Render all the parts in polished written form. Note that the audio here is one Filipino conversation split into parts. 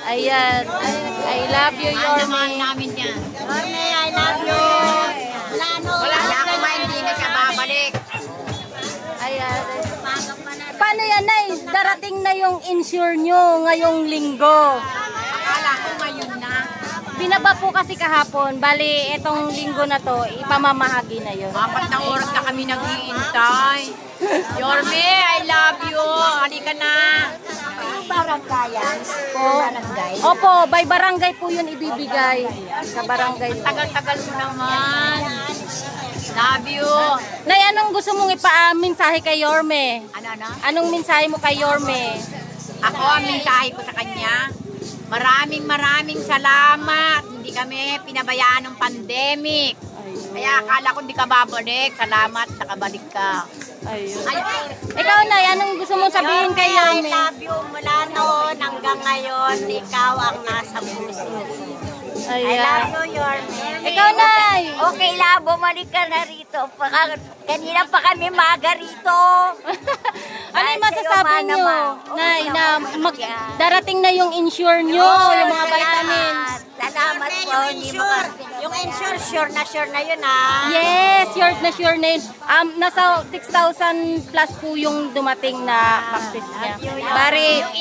Ayan. I love you, Yorme. namin yan. Yorme, I love you. Wala na ako man, hindi na siya babalik. Ayan. Paano yan, Nay? Darating na yung insure nyo ngayong linggo. Akala ko ngayon na. Binaba po kasi kahapon. Bali, itong linggo na to, ipamamahagi na yun. 4 na oras na kami naghihintay. Yorme, I love you. Halika na. Barangayan. Po. Opo, by barangay po yun ibibigay. Sa barangay. Tagal-tagal mo naman. Love you. Nay, anong gusto mong mensahe kay Yorme? Ano? Anong mensahe mo kay Yorme? Ako ang mensahe ko sa kanya. Maraming salamat. Hindi kami pinabayaan ng pandemic. Kaya akala ko hindi ka babalik. Salamat, nakabalik ka. Ayun. Ikaw, Nay, anong gusto mong sabihin kay Yorme? I love you mula noon hanggang ngayon. Ikaw ang nasa puso. I love you, Yorme. Ikaw, Nay. Okay lang, bumalik ka na rito. Kanina pa kami maga rito. Ano yung masasabi nyo, Nay, na darating na yung insure nyo, yung mga vitamins? Salamat po. Yung insure, sure na yun Yes, sure na yun. Nasa 6,000 plus po yung dumating na vaccine niya. Bari, Yung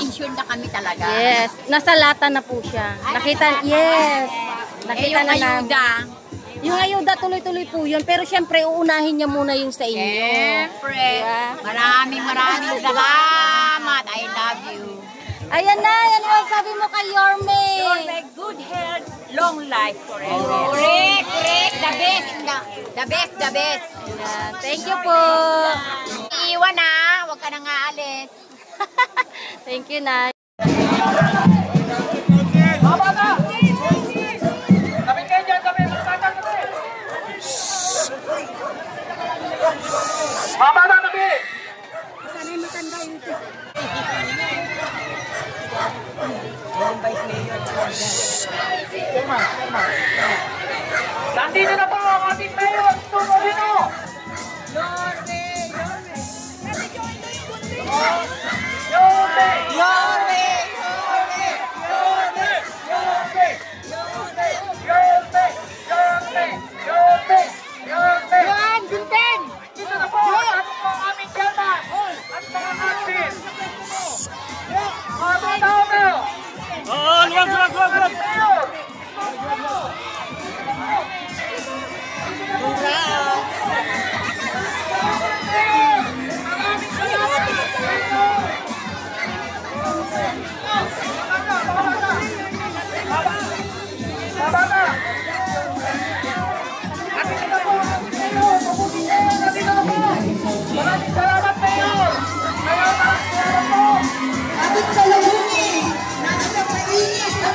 insured na kami talaga. yes, nasa lata na po siya. Nakita Yung na namin. ayuda. Yung ayuda tuloy-tuloy po yun, pero syempre uunahin niya muna yung sa inyo. Siyempre. Diba? Maraming salamat. I love you. Ayan na, ano ang sabi mo kay Yorme? good health, long life forever. Correct. The best. The best. Ayan, thank you po. Iiwan na. Huwag ka nang aalis. Thank you, Nay. Mababa kami! Sana yung matanda yun. Nandito na po ang ating mayor, Tumolino! Dito na po ang aming chairman at mga captain. Mga tao. Luwag! Maraming salamat, Mayor! Mayor, maraming salamat po! At sa Laguni, nasa mainit na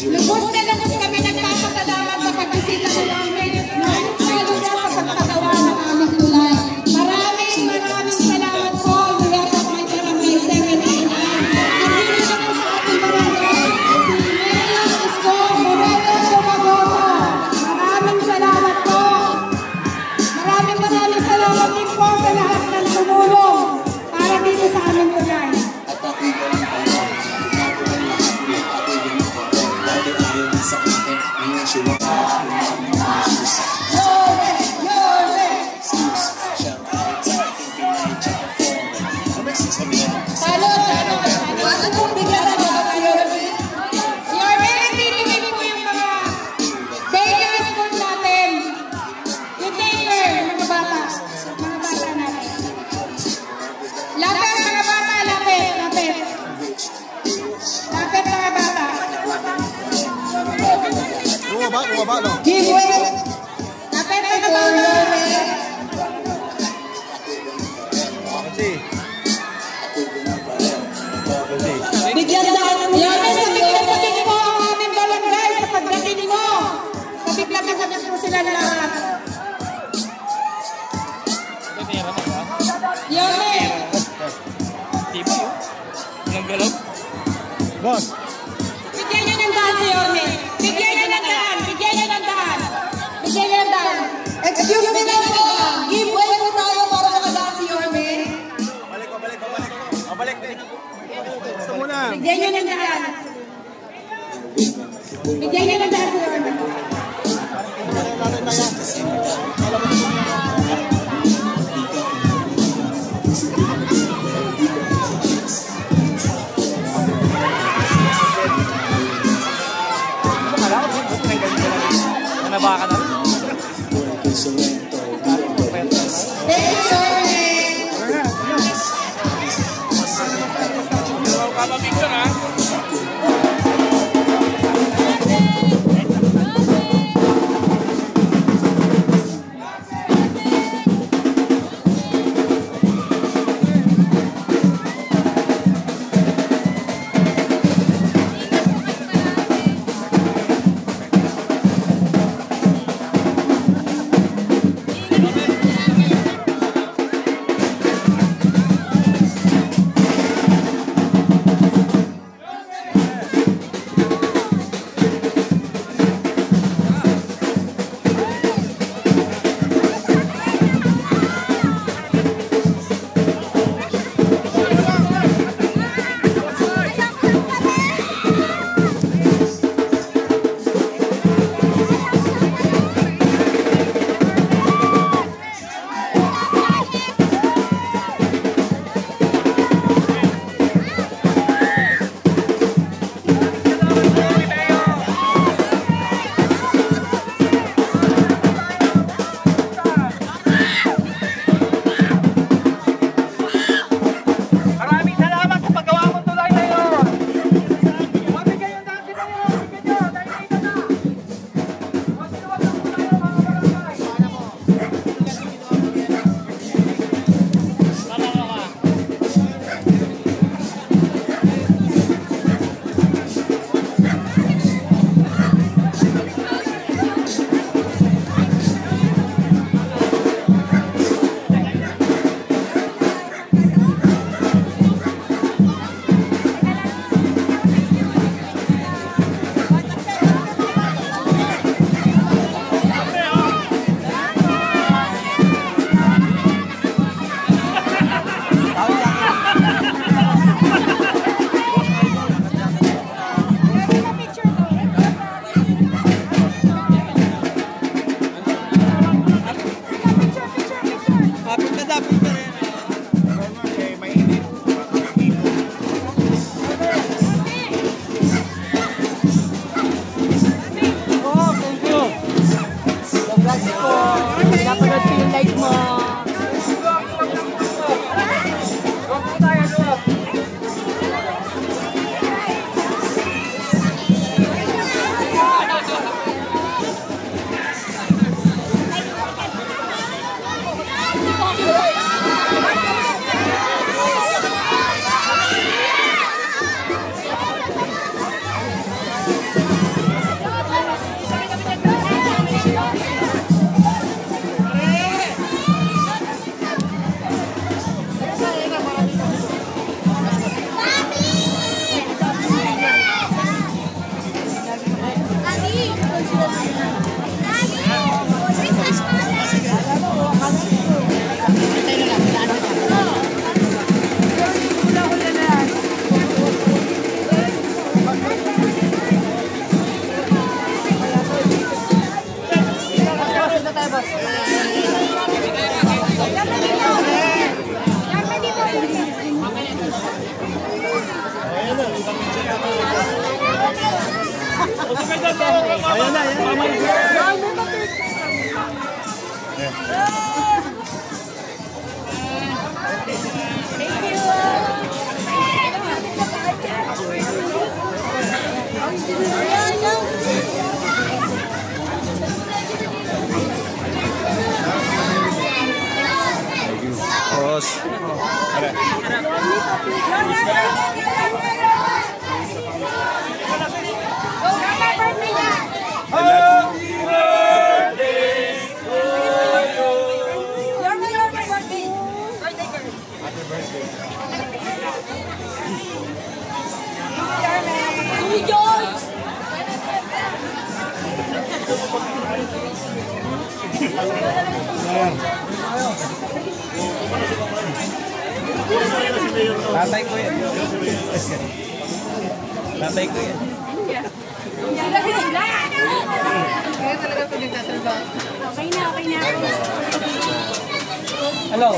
Lubos na lubos kami nagpapasalamat sa pagbisita sa amin. Lalo na sa pagpagawa ng aming tulay. Maraming salamat po. Mula sa may barangay 789. Hindi na po sa ating barangay. Mayor Isko Moreno Sumagoso. Maraming salamat po. Maraming salamat din po sa lahat ng tumulong para dito sa aming tulay. Giveaway! Napit na bata! Bigyan daan mo yan! Sabik mo ang aming barangay sa pagdating mo! Sabik lang na sabik mo sila lahat! Yone! Tipo yun. Walang galaw. Boss! Bigyan nyo ng daan si Yone! Bigyan nyo ng daan! Bigyan nyo ng daan! Bigyan nyo ng daan! Excuse me lang po! Giveaway po tayo para makadaan si Yone! Mabalik na eh. Gusto mo na. Bigyan nyo ng daan! Bigyan nyo ng daan si Yone! Nabaka na rin. Thank you, sir! Kapapicture ha. Tatay ko yan. Tatay ko yan. Kaya talaga ito nagtatrabaho. Okay na. Hello.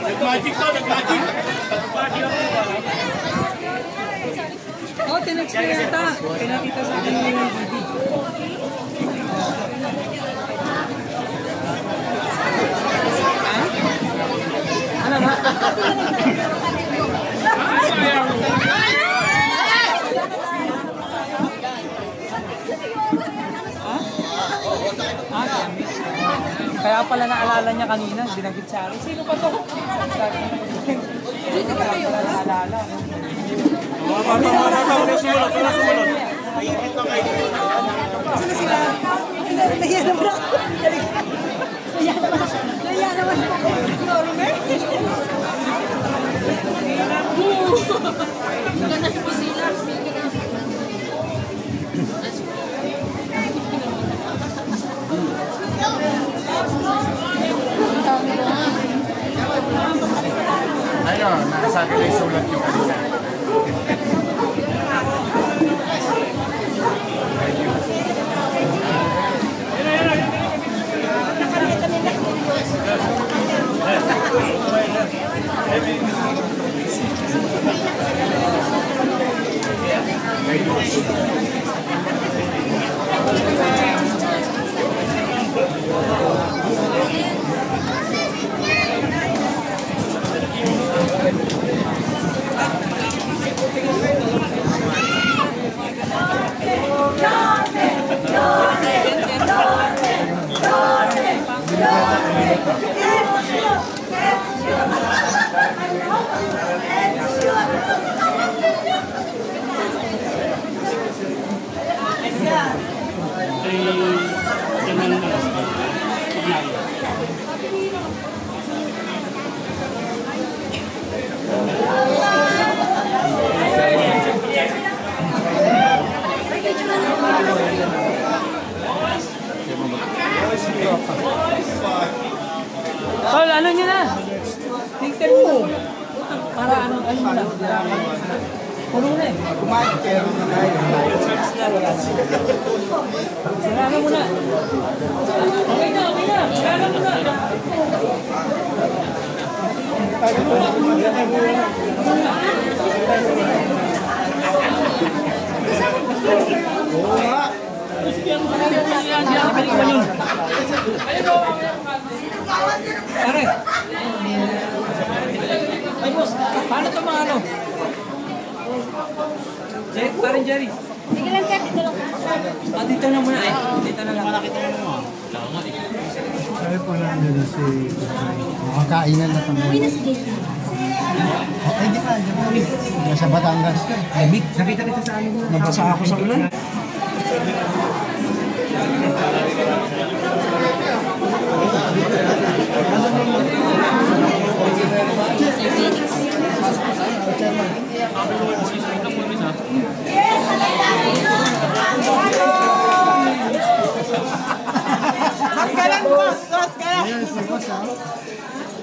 Nag-magic to, nag-magic. Oh, tinext ko yata. Pinakita sa akin yung video. Ano ba? Kaya pala naalala niya kanina, binanggit sa akin. Sino pa to? Hindi ka ba yun? Naalala. Wala sumunod. Naipit na kayo. Sila. Naya naman ako. Naya naman ako. Normal. Ganas po sila. Ayun, nasa akin ay sulat yung kanina. Tol, ano nyo na? Tingnan mo. Para ano na? Puno na eh. Kumain, pero na tayo. Sarana mo na. Okay na. Sarana mo na. Oo nga. Pare. Ay, boss. Paano ito mga ano? Parin Jerry. Sige lang, sir. Dito lang. Dito na muna eh. Dito na lang. Sabi po lang nila si makakainan na kami. Uy, nasa gate. Ay, di pa. Nasa Batangas ka. Lamig. Nakita kita sa ano mo. Nabasa ako sa ulan.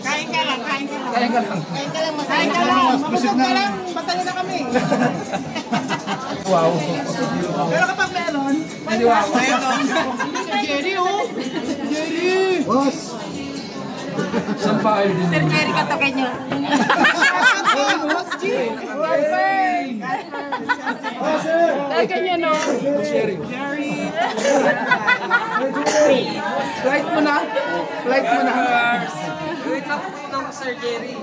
Kain ka lang. Mabusog ka lang. Masaya na kami. Wow. Pero kapag meron, Hindi wow. Jerry, oh. Jerry. Boss. Sampaay din. Sir Jerry Katokenyo. Kanya no. Sharing. Flight mo na. Flight mo na. Wait lang po ng Sir Jerry.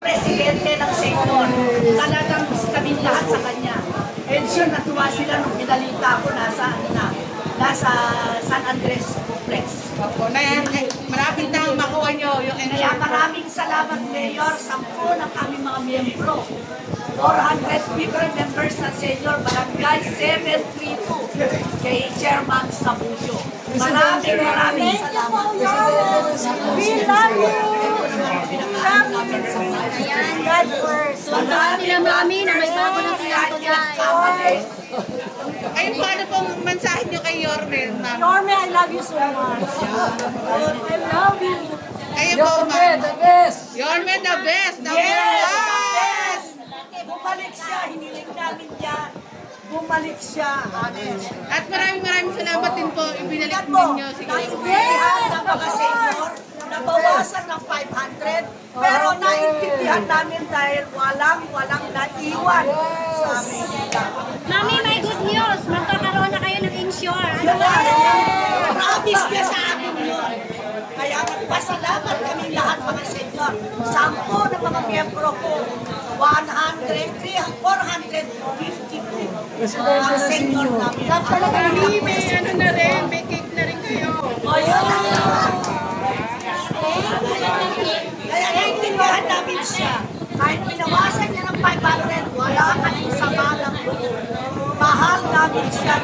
Presidente ng Senyor, talagang kaming lahat sa kanya. And sure, natuwa sila nung pinalita ko nasa San Andres Complex. Opo, malapit na makuha nyo yung Kaya maraming salamat, Mayor, 10 ng aming mga miyembro. 450 members ng Senyor, Barangay 732, kay Chairman Sabuyo. Maraming salamat. We love you! God first. Sila mami na may bago na Ayun po, ano pong mensahe nyo kay Yorme? Norme, I love you so much. I love you. Ayun po, ma'am. The best! Yorme, the best! The best! Bumalik siya, hiniling namin yan. Bumalik siya, honest. At maraming salamat din po. Ibinalik Tingnan mo, ninyo. Sige. naintindihan ng mga senior, nabawasan ng 500, pero naintindihan namin dahil walang naiwan sa amin. Mami, may good news. Magkakaroon na kayo ng insure. Promise niya sa amin yun. Kaya magpasalamat kami lahat mga senior. 10 ng mga miyembro ko, 450 po. Ang senior namin. May ano na rin, may cake na rin kayo. Kaya naintindihan namin siya. Kahit pinawasan niya ng 500, wala kaming sama ng loob. Mahal namin siya